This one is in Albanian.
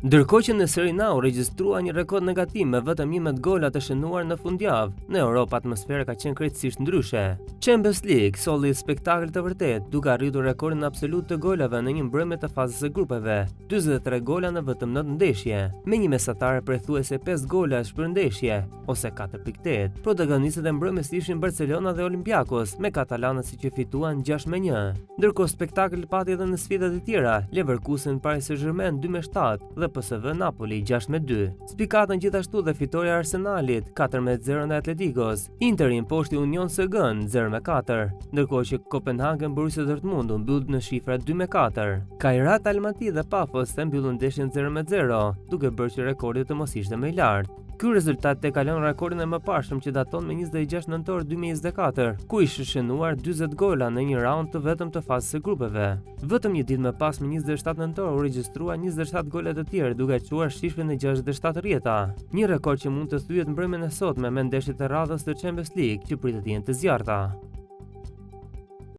Ndërkohë që në Serie A u regjistrua një rekord negativ me vetëm 11 gola të shënuar në fundjavë, në Europë atmosfera ka qenë krejtësisht ndryshe. Champions League solli spektakël të vërtet, duke arritur rekordin absolut të golave në një mbrëmje të fazës së grupeve, 43 gola në vetëm 9 ndeshje, me një mesatare prej thuajse 5 golash për ndeshje, ose 4.8. Protagonistët e mbrëmjes ishin Barcelona dhe Olympiakos, me katalanët si që fituan 6-1. Ndërkohë spektakël pati edhe në sfidat e tjera, Leverkusen Paris Saint-Germain 2-7 dhe PSV Napoli 6-2. Spikatën gjithashtu dhe fitoria e Arsenalit 4-0 ndaj Atletikos, Interi mposhti Union SG 0-4, ndërkohë që Copenhagen Borussia Dortmund u mbyll në shifra 2-4. Kairat Almaty dhe Pafos të mbyllën ndeshjen 0-0, duke bërë që rekordi të mos ishte më i lartë. Ky rezultat te kalon rekordin e mëparshëm që daton me 26 nëntor 2024, ku ishte shënuar 40 gola në një raund të vetëm të fazës së grupeve. Vetëm një ditë më pas me 27 nëntor u regjistrua 27 gola të tjerë, duke çuar shifrën e 67 rjeta. Një rekord që mund të thyet mbrëmjen e sotme me ndeshjet e radhës të Champions League që pritet të jenë të zjarrta.